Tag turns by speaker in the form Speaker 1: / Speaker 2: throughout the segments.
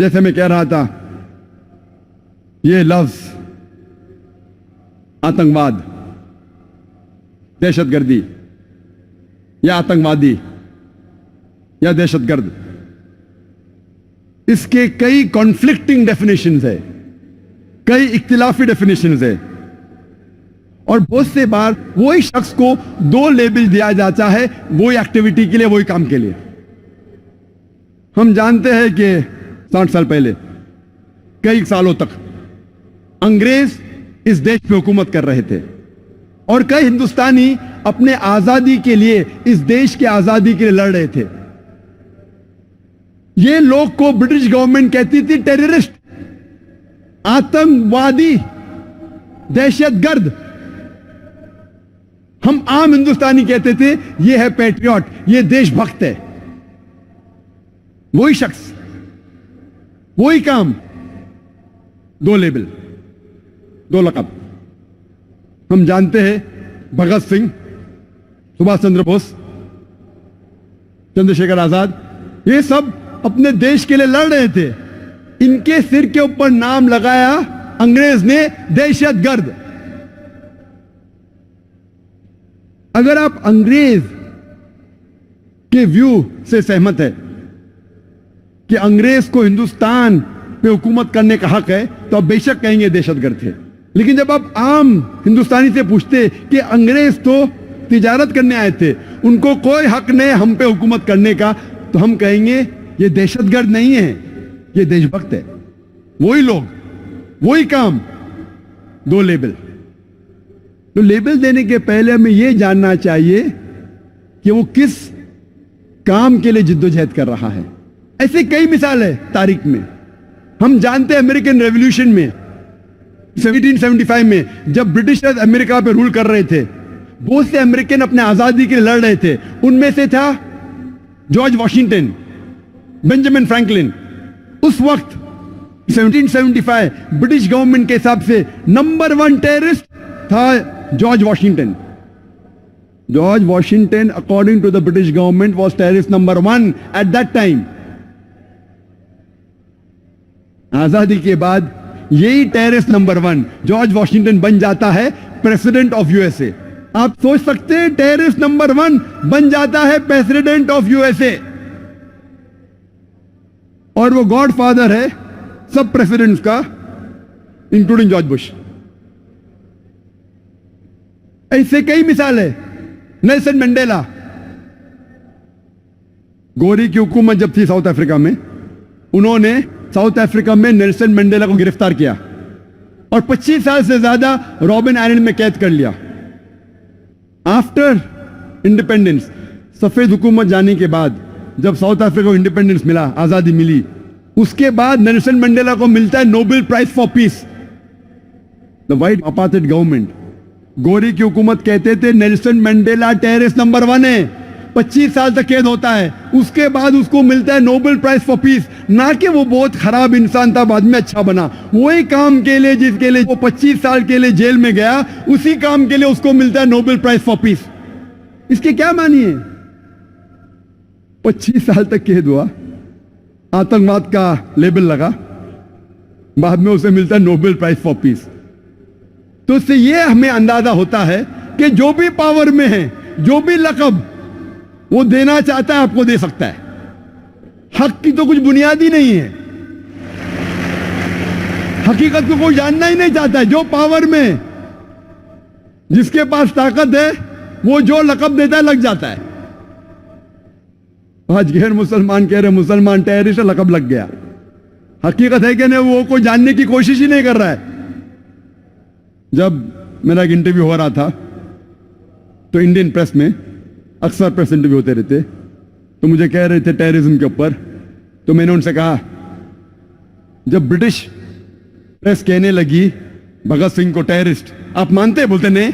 Speaker 1: जैसे मैं कह रहा था, ये लफ्ज आतंकवाद, दहशतगर्दी या आतंकवादी या दहशतगर्द, इसके कई कॉन्फ्लिक्टिंग डेफिनेशंस है, कई इख्तिलाफी डेफिनेशंस है, और बहुत से बार वही शख्स को दो लेबल दिया जाता है, वही एक्टिविटी के लिए, वही काम के लिए। हम जानते हैं कि 60 साल पहले, कई सालों तक अंग्रेज इस देश पे हुकूमत कर रहे थे और कई हिंदुस्तानी अपने आजादी के लिए, इस देश की आजादी के लिए लड़ रहे थे। ये लोग को ब्रिटिश गवर्नमेंट कहती थी टेररिस्ट, आतंकवादी, दहशतगर्द। हम आम हिंदुस्तानी कहते थे ये है पैट्रियट, ये देशभक्त है। वही शख्स, वही काम, दो लेबल, दो लक़ब। हम जानते हैं भगत सिंह, सुभाष चंद्र बोस, चंद्रशेखर आजाद, ये सब अपने देश के लिए लड़ रहे थे। इनके सिर के ऊपर नाम लगाया अंग्रेज ने दहशतगर्द। अगर आप अंग्रेज के व्यू से सहमत है कि अंग्रेज को हिंदुस्तान पे हुकूमत करने का हक है, तो आप बेशक कहेंगे दहशतगर्द थे। लेकिन जब आप आम हिंदुस्तानी से पूछते कि अंग्रेज तो तिजारत करने आए थे, उनको कोई हक नहीं हम पे हुकूमत करने का, तो हम कहेंगे ये दहशतगर्द नहीं है, ये देशभक्त है। वही लोग, वही काम, दो लेबल। तो लेबल देने के पहले हमें यह जानना चाहिए कि वो किस काम के लिए जिद्दोजहद कर रहा है। ऐसे कई मिसाल है तारीख में। हम जानते हैं अमेरिकन रेवोल्यूशन में 1775 में जब ब्रिटिशर्स अमेरिका पे रूल कर रहे थे, बहुत से अमेरिकन अपने आजादी के लिए लड़ रहे थे। उनमें से था जॉर्ज वॉशिंगटन, बेंजामिन फ्रैंकलिन। उस वक्त 1775 ब्रिटिश गवर्नमेंट के हिसाब से नंबर 1 टेररिस्ट था George Washington. George Washington according to the British government was terrorist number 1 at that time. आजादी के बाद यही टेररिस्ट नंबर 1 जॉर्ज वॉशिंगटन बन जाता है प्रेसिडेंट ऑफ यूएसए। आप सोच सकते हैं टेररिस्ट नंबर 1 बन जाता है प्रेसिडेंट ऑफ यूएसए, और वो गॉडफादर है सब प्रेसिडेंट्स का, इंक्लूडिंग जॉर्ज बुश। ऐसे कई मिसाल है। नेल्सन मंडेला, गोरी की हुकूमत जब थी साउथ अफ्रीका में, उन्होंने साउथ अफ्रीका में नेल्सन मंडेला को गिरफ्तार किया और 25 साल से ज्यादा रॉबिन आइलैंड में कैद कर लिया। आफ्टर इंडिपेंडेंस, सफेद हुकूमत जाने के बाद, जब साउथ अफ्रीका को इंडिपेंडेंस मिला, आजादी मिली, उसके बाद नेल्सन मंडेला को मिलता है Nobel prize for peace. The white apartheid government, गोरी की हुकूमत कहते थे नेल्सन मंडेला टेररिस्ट नंबर 1 है, 25 साल तक कैद होता है। उसके बाद उसको मिलता है नोबेल प्राइज फॉर पीस। ना कि वो बहुत खराब इंसान था, बाद में अच्छा बना। वही काम के लिए जिसके लिए वो 25 साल के लिए जेल में गया, उसी काम के लिए उसको मिलता है नोबेल प्राइज फॉर पीस। इसके क्या मानी है? 25 साल तक कैद हुआ, आतंकवाद का लेबल लगा, बाद में उसे मिलता है नोबेल प्राइज फॉर पीस। तो इससे यह हमें अंदाजा होता है कि जो भी पावर में है, जो भी लक़ब वो देना चाहता है, आपको दे सकता है। हक की तो कुछ बुनियाद ही नहीं है। हकीकत को कोई जानना ही नहीं चाहता है। जो पावर में, जिसके पास ताकत है, वो जो लक़ब देता है लग जाता है। आज गैर मुसलमान कह रहे मुसलमान टेररिस्ट, लक़ब लग गया। हकीकत है कि नहीं, वो कोई जानने की कोशिश ही नहीं कर रहा है। जब मेरा एक इंटरव्यू हो रहा था, तो इंडियन प्रेस में अक्सर प्रेस इंटरव्यू होते रहते, तो मुझे कह रहे थे टेररिज्म के ऊपर। तो मैंने उनसे कहा, जब ब्रिटिश प्रेस कहने लगी भगत सिंह को टेररिस्ट, आप मानते हैं? बोलते नहीं।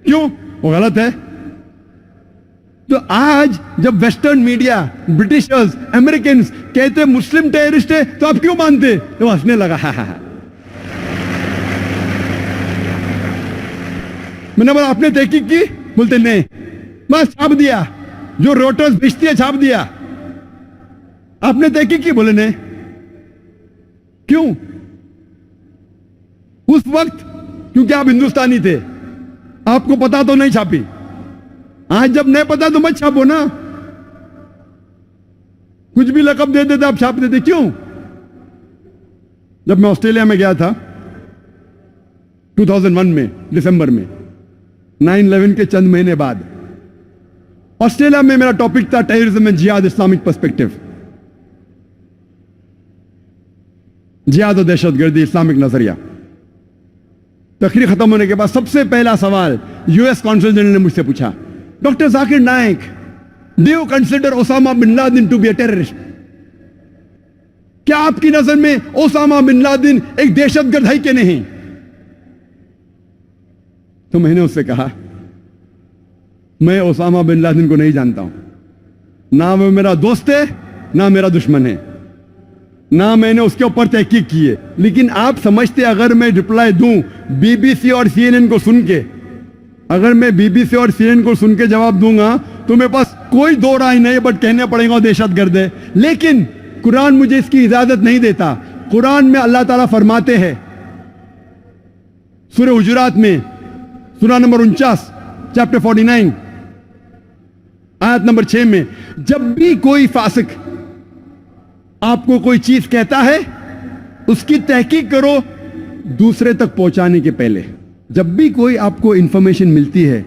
Speaker 1: क्यों? वो गलत है। तो आज जब वेस्टर्न मीडिया, ब्रिटिशर्स, अमेरिकन कहते मुस्लिम टेररिस्ट है, तो आप क्यों मानते? तो हंसने लगा। हा। मैंने बोला आपने तहकीक की? बोलते नहीं, बस छाप दिया, जो रोटर्स भेजती है छाप दिया। आपने तहकीक की? बोले नहीं। क्यों? उस वक्त क्योंकि आप हिंदुस्तानी थे, आपको पता तो नहीं छापी। आज जब नहीं पता तो मत छापो ना। कुछ भी लकब दे देते आप छाप देते, क्यों? जब मैं ऑस्ट्रेलिया में गया था 2001 में दिसंबर में, 9/11 के चंद महीने बाद, ऑस्ट्रेलिया में मेरा टॉपिक था टेररिज्म एंड जिहाद, इस्लामिक पर्सपेक्टिव। जिहाद और दहशतगर्दी, इस्लामिक नजरिया। तकरीर खत्म होने के बाद सबसे पहला सवाल यूएस कॉन्सल जनरल ने मुझसे पूछा, doctor Zakir Naik, do you consider Osama bin Laden to be a terrorist? क्या आपकी नजर में ओसामा बिन लादेन एक दहशतगर्द है कि नहीं? तो मैंने उससे कहा, मैं ओसामा बिन लादेन को नहीं जानता हूं, ना वो मेरा दोस्त है ना मेरा दुश्मन है, ना मैंने उसके ऊपर तहकीक की है। लेकिन आप समझते अगर मैं रिप्लाई दूं बीबीसी और सीएनएन को सुन के, अगर मैं बीबीसी और सीएनएन को सुन के जवाब दूंगा तो मेरे पास कोई दो राय नहीं, बट कहने पड़ेगा दहशतगर्द है। लेकिन कुरान मुझे इसकी इजाजत नहीं देता। कुरान में अल्लाह ताला फरमाते हैं सूरह हुजुरात में, सूरा नंबर 49, चैप्टर 49, आयत नंबर 6 में, जब भी कोई फासिक आपको कोई चीज कहता है उसकी तहकीक करो दूसरे तक पहुंचाने के पहले। जब भी कोई आपको इंफॉर्मेशन मिलती है,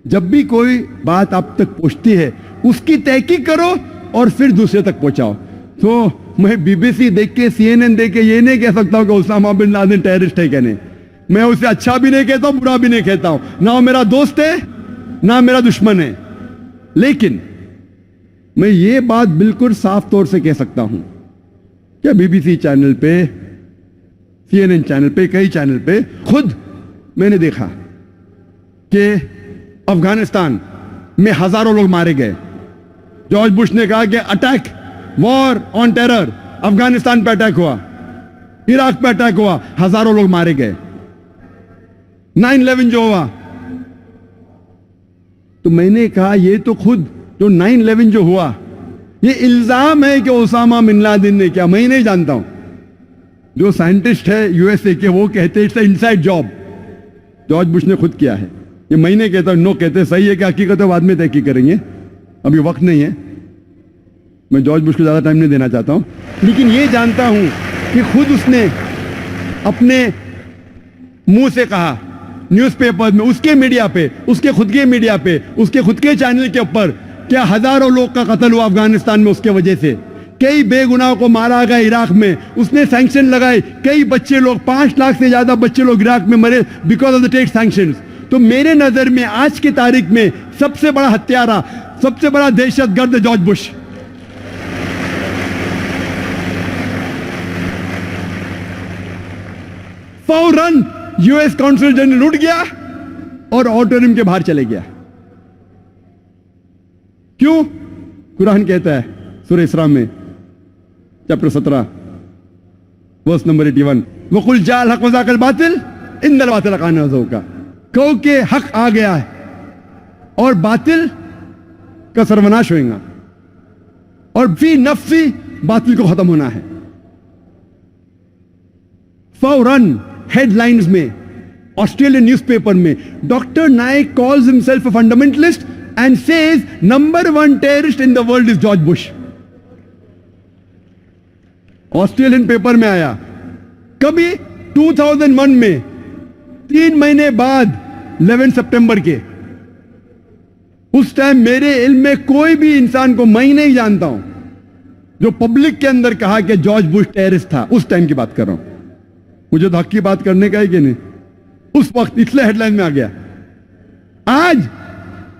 Speaker 1: जब भी कोई बात आप तक पहुंचती है, उसकी तहकीक करो और फिर दूसरे तक पहुंचाओ। तो मैं बीबीसी देख के, सीएनएन देख के ये नहीं कह सकता हूं कि ओसामा बिन लादेन टेररिस्ट है कहने। मैं उसे अच्छा भी नहीं कहता हूं, बुरा भी नहीं कहता हूं, ना वो मेरा दोस्त है ना मेरा दुश्मन है। लेकिन मैं ये बात बिल्कुल साफ तौर से कह सकता हूं क्या बीबीसी चैनल पे, सीएनएन चैनल पे, कई चैनल पे खुद मैंने देखा कि अफगानिस्तान में हजारों लोग मारे गए। जॉर्ज बुश ने कहा कि attack, war on terror, Afghanistan पे अटैक हुआ, इराक पे अटैक हुआ, हजारों लोग मारे गए। 9/11 जो हुआ, तो मैंने कहा ये तो खुद जो 9/11 जो हुआ, ये इल्जाम है कि ओसामा बिन लादेन ने किया। मैं नहीं जानता हूं, जो साइंटिस्ट है यूएसए के वो कहते it's inside job, George Bush ने खुद किया है। ये मैं नहीं कहता, नो कहते, सही है कि हकीकत है बाद में तहकीक करेंगे, अभी वक्त नहीं है। मैं जॉर्ज बुश को ज्यादा टाइम नहीं देना चाहता हूं, लेकिन ये जानता हूं कि खुद उसने अपने मुंह से कहा न्यूज़पेपर में, उसके मीडिया पे, उसके खुद के मीडिया पे, उसके खुद के चैनल के ऊपर, क्या हजारों लोग का कत्ल हुआ अफगानिस्तान में उसके वजह से, कई बेगुनाहों को मारा गया इराक में, उसने सैंक्शन लगाए, कई बच्चे लोग, 5 लाख से ज्यादा बच्चे लोग इराक में मरे because of the take sanctions. तो मेरे नजर में आज की तारीख में सबसे बड़ा हत्यारा, सबसे बड़ा दहशतगर्द जॉर्ज बुश। फौरन यूएस काउंसिल जनरल उठ गया और ऑडिटोरियम के बाहर चले गया। क्यों? कुरान कहता है सूरह इसरा में चैप्टर 17 वर्स नंबर 81, वकुल जाल हक वज़ाकल बातिल इन्नल बातिल काना ज़हूका, कहो कि हक आ गया है और बातिल का सर्वनाश होगा और फी नफ्सी बातिल को खत्म होना है। फौरन हेडलाइंस में, ऑस्ट्रेलियन न्यूज़पेपर में, doctor Naik calls himself a fundamentalist and says number 1 terrorist in the world is George Bush. Australian paper में आया। कभी 2001 में, 3 महीने बाद 11 सितंबर के, उस टाइम मेरे इल्म में कोई भी इंसान को मैं नहीं जानता हूं जो पब्लिक के अंदर कहा कि जॉर्ज बुश टेररिस्ट था। उस टाइम की बात कर रहा हूं, मुझे तो हक की बात करने का है कि नहीं, उस वक्त इसलिए हेडलाइन में आ गया। आज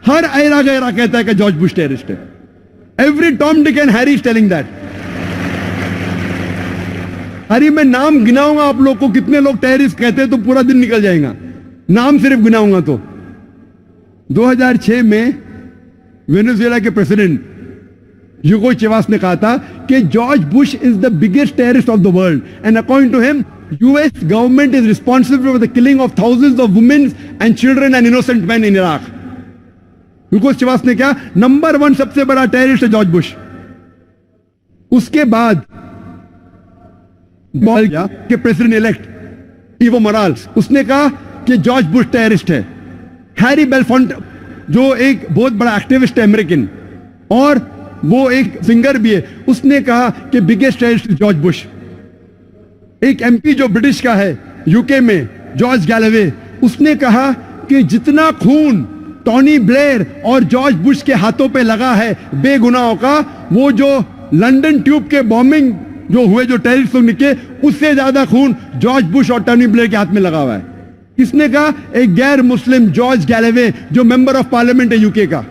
Speaker 1: हर ऐरा गैरा कहता है कि जॉर्ज बुश टेररिस्ट है। Every Tom Dick and Harry is telling that. अरे मैं नाम गिनाऊंगा आप लोग को कितने लोग टेररिस्ट कहते हैं तो पूरा दिन निकल जाएगा, नाम सिर्फ गिनाऊंगा तो। 2006 में वेनेजुएला के प्रेसिडेंट ह्यूगो चेवास ने कहा था कि George Bush is the biggest terrorist of the world and according to him US government is responsible for the killing of thousands of women and children and innocent man in Iraq. Hugo Chavez ने क्या, number 1 सबसे बड़ा terrorist है George Bush. उसके बाद बोल गया कि प्रेसिडेंट इलेक्ट इवो मोराल्स, उसने कहा कि जॉर्ज बुश टेररिस्ट है। हैरी बेलफोंट जो एक बहुत बड़ा एक्टिविस्ट है अमेरिकन और वो एक सिंगर भी है, उसने कहा कि बिगेस्ट टेररिस्ट जॉर्ज बुश। एक एमपी जो ब्रिटिश का है यूके में, जॉर्ज गैलवे, उसने कहा कि जितना खून टोनी ब्लेयर और जॉर्ज बुश के हाथों पे लगा है बेगुनाहों का, वो जो लंदन ट्यूब के बॉम्बिंग जो हुए जो टेररिस्ट लोग निकले, उससे ज्यादा खून जॉर्ज बुश और टोनी ब्लेयर के हाथ में लगा हुआ है। किसने कहा? एक गैर मुस्लिम जॉर्ज गैलवे जो मेंबर ऑफ पार्लियामेंट है यूके का।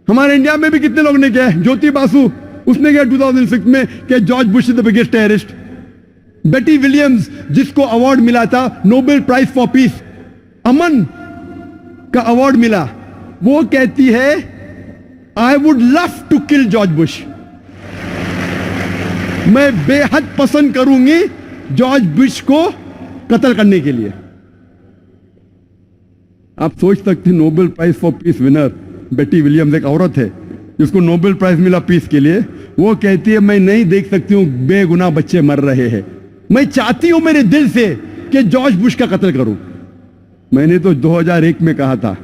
Speaker 1: हमारे इंडिया में भी कितने लोग ने किया है। ज्योति बासु, उसने किया 2006 में कि George Bush is the biggest terrorist. Betty Williams, जिसको अवार्ड मिला था नोबेल प्राइज फॉर पीस, अमन का अवार्ड मिला, वो कहती है I would love to kill George Bush. मैं बेहद पसंद करूंगी जॉर्ज बुश को कत्ल करने के लिए। आप सोच सकते हैं Nobel prize for peace winner Betty Williams, एक औरत है जिसको नोबेल प्राइज मिला पीस के लिए, वो कहती है मैं नहीं देख सकती हूं बेगुनाह बच्चे मर रहे हैं, मैं चाहती हूं मेरे दिल से कि जॉर्ज बुश का कत्ल करूं। मैंने तो 2001 में कहा था,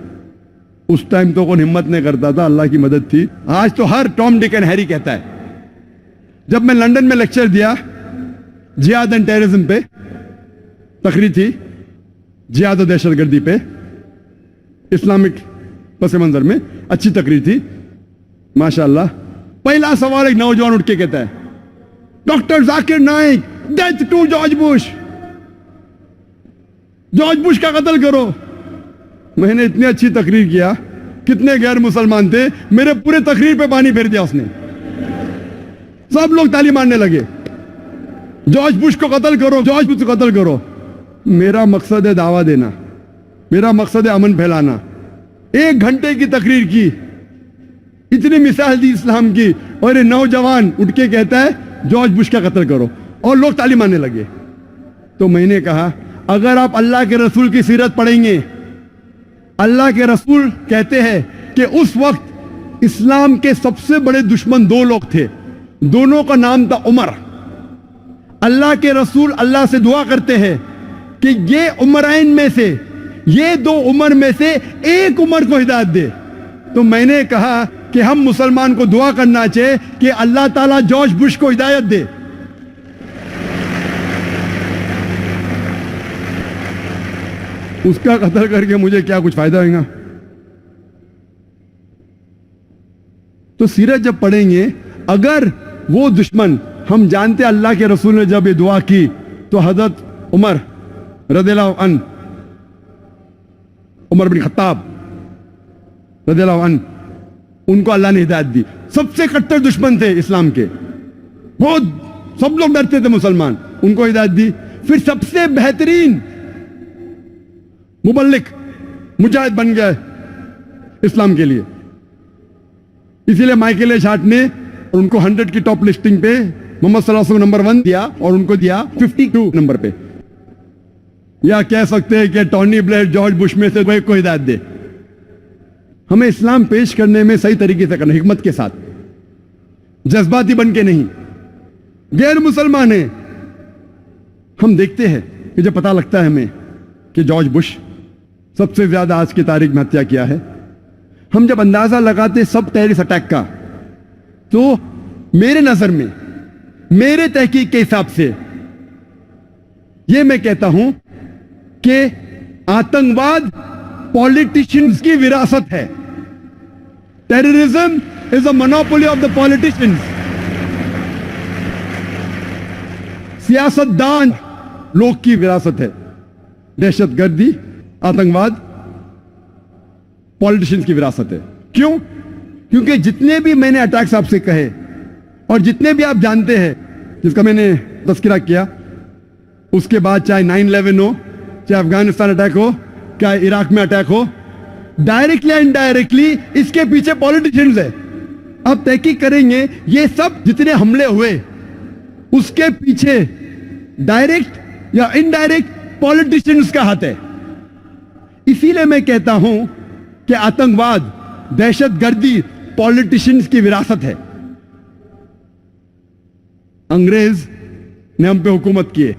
Speaker 1: उस टाइम तो कौन हिम्मत नहीं करता था, अल्लाह की मदद थी। आज तो हर टॉम डिक एंड हैरी कहता है। जब मैं लंदन में लेक्चर दिया जिहाद एंड टेररिज्म पे, तकरीर थी जिहाद और दहशतगर्दी पे, इस्लामिक पस मंजर में अच्छी तकरीर थी माशाअल्लाह। पहला सवाल एक नौजवान उठ के कहता है, doctor Zakir Naik, death to George Bush, George Bush का कत्ल करो। मैंने इतनी अच्छी तकरीर किया, कितने गैर मुसलमान थे, मेरे पूरे तकरीर पे पानी फेर दिया उसने। सब लोग ताली मारने लगे, जॉर्ज बुश को कत्ल करो, जॉर्ज बुश को कत्ल करो। मेरा मकसद है दावा देना, मेरा मकसद है अमन फैलाना। 1 घंटे की तकरीर की, इतनी मिसाल दी इस्लाम की, और ये नौजवान उठ के कहता है जॉर्ज बुश का कत्ल करो, और लोग ताली मारने लगे। तो मैंने कहा अगर आप अल्लाह के रसूल की सीरत पढ़ेंगे, अल्लाह के रसूल कहते हैं कि उस वक्त इस्लाम के सबसे बड़े दुश्मन 2 लोग थे, दोनों का नाम था उमर। अल्लाह के रसूल अल्लाह से दुआ करते हैं कि ये उमरैन में से, ये 2 उमर में से एक उमर को हिदायत दे। तो मैंने कहा कि हम मुसलमान को दुआ करना चाहिए कि अल्लाह ताला जॉर्ज बुश को हिदायत दे। उसका कत्ल करके मुझे क्या कुछ फायदा होगा? तो सीरत जब पढ़ेंगे, अगर वो दुश्मन, हम जानते अल्लाह के रसूल ने जब ये दुआ की तो हजरत उमर रदियल्लाहु अन्हु, उमर बिन खत्ताब रदियल्लाहु अन्हु, उनको अल्लाह ने हिदायत दी। सबसे कट्टर दुश्मन थे इस्लाम के, बहुत सब लोग डरते थे मुसलमान, उनको हिदायत दी। फिर सबसे बेहतरीन मुबल्लिग मुजाहिद बन गया इस्लाम के लिए। इसीलिए माइकल एच हार्ट ने उनको 100 की टॉप लिस्टिंग पे मोहम्मद सल्लल्लाहु अलैहि वसल्लम नंबर 1 दिया और उनको दिया 52 नंबर पे। या कह सकते हैं कि टोनी ब्लेयर जॉर्ज बुश में से कोई को हिदायत दे। हमें इस्लाम पेश करने में सही तरीके से करना, हिकमत के साथ, जज्बाती बन के नहीं। गैर मुसलमान है, हम देखते हैं कि जब पता लगता है हमें कि जॉर्ज बुश सबसे ज्यादा आज की तारीख में हत्या किया है, हम जब अंदाजा लगाते सब टेररिस्ट अटैक का, तो मेरे नजर में, मेरे तहकीक के हिसाब से यह मैं कहता हूं कि आतंकवाद पॉलिटिशियंस की विरासत है। Terrorism is a monopoly of the politicians. सियासतदान लोग की विरासत है। दहशतगर्दी, आतंकवाद पॉलिटिशियंस की विरासत है। क्यों? क्योंकि जितने भी मैंने अटैक्स आपसे कहे और जितने भी आप जानते हैं जिसका मैंने तस्करा किया, उसके बाद चाहे 9/11 हो, चाहे अफगानिस्तान अटैक हो, चाहे इराक में अटैक हो, डायरेक्टली या इनडायरेक्टली इसके पीछे पॉलिटिशियंस है। अब तहकीक करेंगे ये सब जितने हमले हुए उसके पीछे डायरेक्ट या इनडायरेक्ट पॉलिटिशियंस का हाथ है। इसीलिए मैं कहता हूं कि आतंकवाद दहशतगर्दी पॉलिटिशियंस की विरासत है। अंग्रेज ने हम पे हुकूमत की है।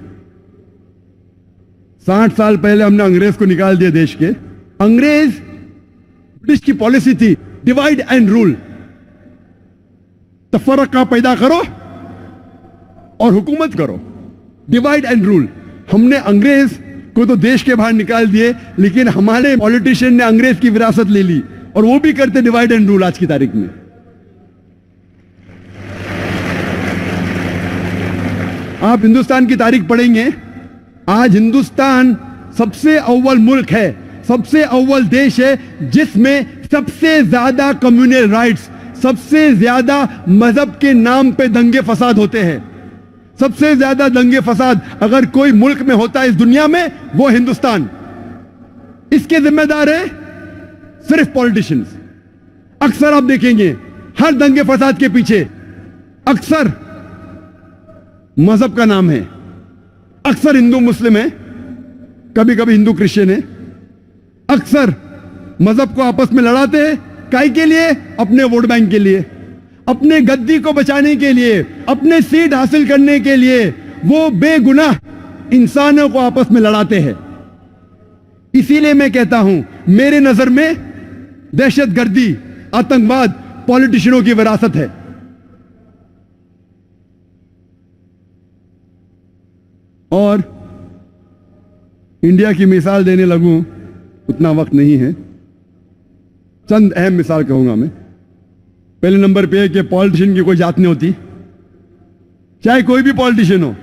Speaker 1: 60 साल पहले हमने अंग्रेज को निकाल दिया देश के। अंग्रेज ब्रिटिश की पॉलिसी थी डिवाइड एंड रूल, तफरका पैदा करो और हुकूमत करो, डिवाइड एंड रूल। हमने अंग्रेज को तो देश के बाहर निकाल दिए, लेकिन हमारे पॉलिटिशियन ने अंग्रेज की विरासत ले ली और वो भी करते डिवाइड एंड रूल आज की तारीख में। आप हिंदुस्तान की तारीख पढ़ेंगे, आज हिंदुस्तान सबसे अव्वल मुल्क है, सबसे अव्वल देश है जिसमें सबसे ज्यादा कम्युनल राइट्स, सबसे ज्यादा मजहब के नाम पे दंगे फसाद होते हैं। सबसे ज्यादा दंगे फसाद अगर कोई मुल्क में होता है इस दुनिया में, वो हिंदुस्तान। इसके जिम्मेदार है सिर्फ पॉलिटिशियंस। अक्सर आप देखेंगे हर दंगे फसाद के पीछे अक्सर मजहब का नाम है, अक्सर हिंदू मुस्लिम है, कभी कभी हिंदू क्रिश्चियन है। अक्सर मजहब को आपस में लड़ाते हैं, काहे के लिए? अपने वोट बैंक के लिए, अपने गद्दी को बचाने के लिए, अपने सीट हासिल करने के लिए वो बेगुनाह इंसानों को आपस में लड़ाते हैं। इसीलिए मैं कहता हूं, मेरे नजर में दहशतगर्दी, आतंकवाद पॉलिटिशियनों की विरासत है। और इंडिया की मिसाल देने लगूं, उतना वक्त नहीं है। चंद अहम मिसाल कहूंगा मैं। पहले नंबर पे है कि पॉलिटिशियन की कोई जात नहीं होती, चाहे कोई भी पॉलिटिशियन हो,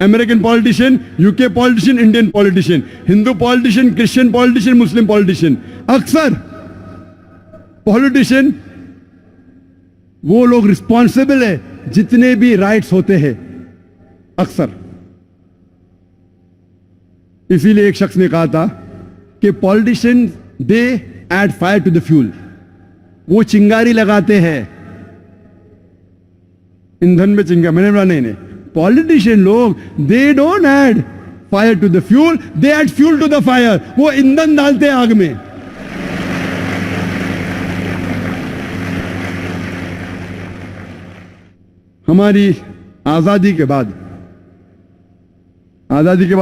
Speaker 1: American politician, UK politician, Indian politician, Hindu politician, Christian politician, Muslim politician. अक्सर पॉलिटिशियन वो लोग रिस्पॉन्सिबल है जितने भी राइट्स होते हैं, अक्सर। इसीलिए एक शख्स ने कहा था कि politician they add fire to the fuel, वो चिंगारी लगाते हैं ईंधन में चिंगारी। मैंने बोला नहीं, पॉलिटिशियन लोग they don't add fire to the fuel, they add fuel to the fire. वो ईंधन डालते हैं आग में। हमारी आजादी के बाद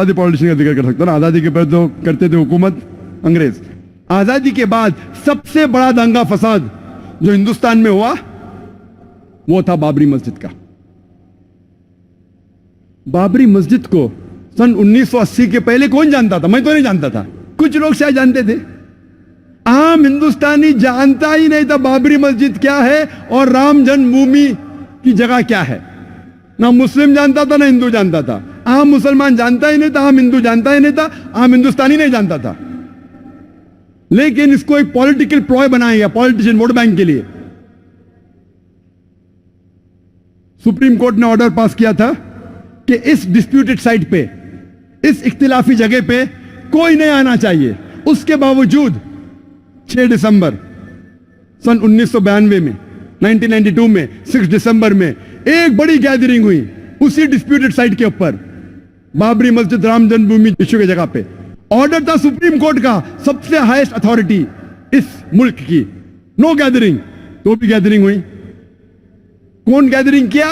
Speaker 1: ही पॉलिटिशियन का जिक्र कर सकता हूं ना, आजादी के पहले तो करते थे हुकूमत अंग्रेज। आजादी के बाद सबसे बड़ा दंगा फसाद जो हिंदुस्तान में हुआ वो था बाबरी मस्जिद का। बाबरी मस्जिद को सन 1980 के पहले कौन जानता था? मैं तो नहीं जानता था, कुछ लोग शायद जानते थे। आम हिंदुस्तानी जानता ही नहीं था बाबरी मस्जिद क्या है और राम जन्मभूमि की जगह क्या है। ना मुस्लिम जानता था ना हिंदू जानता था। आम मुसलमान जानता ही नहीं था, आम हिंदू जानता ही नहीं था, आम हिंदुस्तानी नहीं जानता था। लेकिन इसको एक पॉलिटिकल प्लॉय बनाया गया पॉलिटिशियन वोट बैंक के लिए। सुप्रीम कोर्ट ने ऑर्डर पास किया था कि इस डिस्प्यूटेड साइट पे, इस इख्तिलाफी जगह पे कोई नहीं आना चाहिए। उसके बावजूद 6 दिसंबर सन 1992 में, 1992 में 6 दिसंबर में एक बड़ी गैदरिंग हुई उसी डिस्प्यूटेड साइट के ऊपर, बाबरी मस्जिद राम जन्मभूमि इश्यू की जगह पे। ऑर्डर था सुप्रीम कोर्ट का, सबसे हाईएस्ट अथॉरिटी इस मुल्क की, नो गैदरिंग। तो भी गैदरिंग हुई। कौन गैदरिंग किया?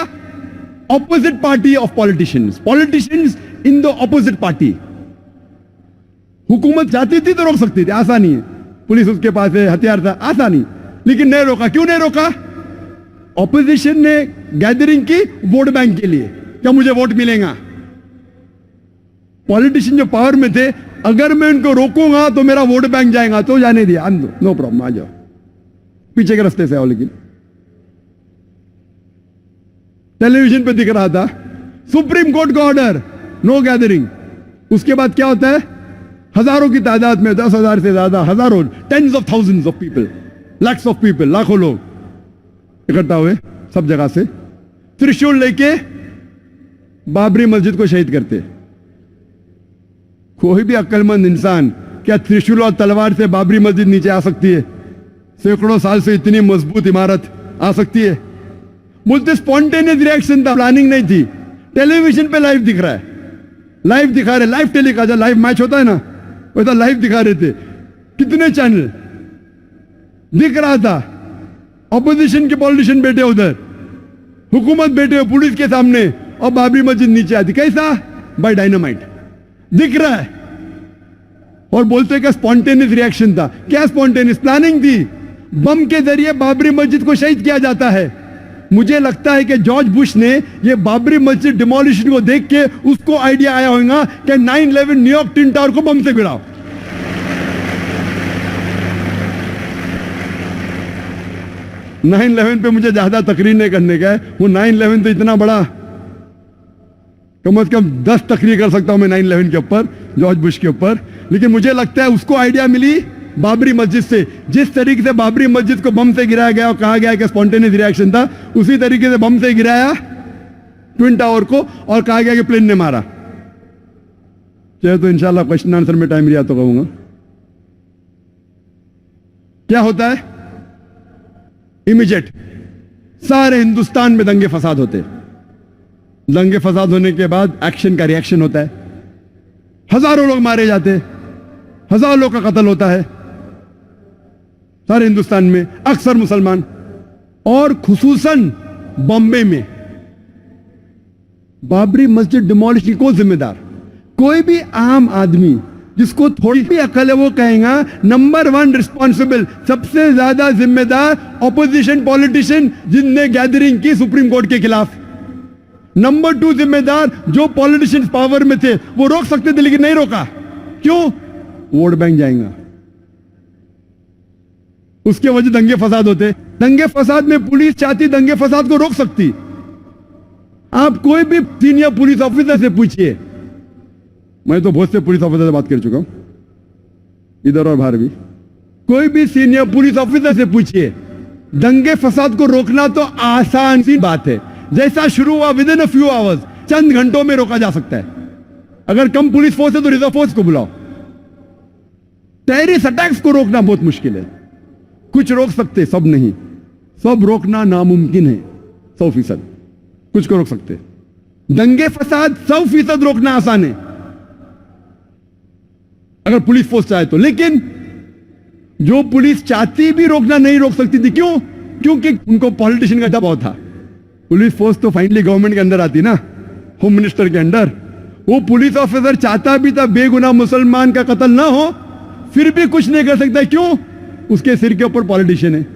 Speaker 1: Opposite party of politicians, politicians in the opposite party. हुकूमत चाहती थी तो रोक सकती थी, आसानी है, पुलिस उसके पास है, हथियार था, आसानी। लेकिन नहीं रोका। क्यों नहीं रोका? ऑपोजिशन ने गैदरिंग की वोट बैंक के लिए, क्या मुझे वोट मिलेगा। पॉलिटिशियन जो पावर में थे, अगर मैं उनको रोकूंगा तो मेरा वोट बैंक जाएगा, तो जाने दिया, नो प्रॉब्लम, आ जाओ, पीछे के रास्ते से आओ। लेकिन टेलीविजन पे दिख रहा था सुप्रीम कोर्ट का ऑर्डर, नो गैदरिंग। उसके बाद क्या होता है? हजारों की तादाद में, 10,000 से ज्यादा, हजारों, tens of thousands of people, lakhs of people, लाखों लोग इकट्ठा हुए सब जगह से, त्रिशूल लेके बाबरी मस्जिद को शहीद करते। कोई भी अक्लमंद इंसान क्या त्रिशूल और तलवार से बाबरी मस्जिद नीचे आ सकती है? सैकड़ों साल से इतनी मजबूत इमारत आ सकती है? बोलते स्पॉन्टेनियस रिएक्शन था, प्लानिंग नहीं थी। टेलीविजन पे लाइव दिख रहा है, लाइव दिखा रहे, लाइव टेलीकास्ट, लाइव मैच होता है ना, वैसा लाइव दिखा रहे थे। कितने चैनल, दिख रहा था ऑपोजिशन के पॉलिटिशियन बैठे उधर, हुकूमत बैठे हो पुलिस के सामने, और बाबरी मस्जिद नीचे आती। कैसा? By dynamite. दिख रहा है। और बोलते हैं कि स्पॉन्टेनियस रिएक्शन था। क्या स्पॉन्टेनियस? प्लानिंग थी। बम के जरिए बाबरी मस्जिद को शहीद किया जाता है। मुझे लगता है कि जॉर्ज बुश ने ये बाबरी मस्जिद डिमोलिशन को देख के उसको आइडिया आया होगा कि 9/11 न्यूयॉर्क ट्विन टावर को बम से गिराओ। नाइन 11 पे मुझे ज्यादा तकरीर नहीं करने का है। वो 9/11 तो इतना बड़ा, कम से कम 10 तकरीर कर सकता हूं मैं 9/11 के ऊपर, जॉर्ज बुश के ऊपर। लेकिन मुझे लगता है उसको आइडिया मिली बाबरी मस्जिद से। जिस तरीके से बाबरी मस्जिद को बम से गिराया गया और कहा गया कि स्पॉन्टेनियस रिएक्शन था, उसी तरीके से बम से गिराया ट्विन टावर को और कहा गया कि प्लेन ने मारा। चाहे तो इंशाल्लाह क्वेश्चन आंसर में टाइम लिया तो कहूंगा। क्या होता है? इमीडिएट सारे हिंदुस्तान में दंगे फसाद होते। दंगे फसाद होने के बाद एक्शन का रिएक्शन होता है। हजारों लोग मारे जाते, हजारों लोग का कत्ल होता है सारे हिंदुस्तान में, अक्सर मुसलमान। और खुसूसन बॉम्बे में बाबरी मस्जिद डिमोलिशन को जिम्मेदार कोई भी आम आदमी जिसको थोड़ी भी अकल है वो कहेगा नंबर 1 रिस्पॉन्सिबल, सबसे ज्यादा जिम्मेदार ऑपोजिशन पॉलिटिशियन जिनने गैदरिंग की सुप्रीम कोर्ट के खिलाफ। नंबर 2 जिम्मेदार जो पॉलिटिशियंस पावर में थे, वो रोक सकते थे लेकिन नहीं रोका। क्यों? वोट बैंक जाएगा, उसके वजह दंगे फसाद होते। दंगे फसाद में पुलिस चाहती दंगे फसाद को रोक सकती। आप कोई भी सीनियर पुलिस ऑफिसर से पूछिए, मैं तो बहुत से पुलिस ऑफिसर से बात कर चुका हूं इधर और बाहर भी, कोई भी सीनियर पुलिस ऑफिसर से पूछिए, दंगे फसाद को रोकना तो आसान सी बात है। जैसा शुरू हुआ within a few hours, चंद घंटों में रोका जा सकता है। अगर कम पुलिस फोर्स है तो रिजर्व फोर्स को बुलाओ। टेररिस्ट अटैक्स को रोकना बहुत मुश्किल है। कुछ रोक सकते, सब नहीं। सब रोकना नामुमकिन है 100%। कुछ को रोक सकते। दंगे फसाद 100% रोकना आसान है अगर पुलिस फोर्स चाहे तो। लेकिन जो पुलिस चाहती भी रोकना नहीं रोक सकती थी। क्यों? क्योंकि उनको पॉलिटिशियन का दबाव था। पुलिस फोर्स तो फाइनली गवर्नमेंट के अंदर आती ना, होम मिनिस्टर के अंडर। वो पुलिस ऑफिसर चाहता भी था बेगुनाह मुसलमान का कत्ल ना हो, फिर भी कुछ नहीं कर सकता। क्यों? उसके सिर के ऊपर पॉलिटिशियन है।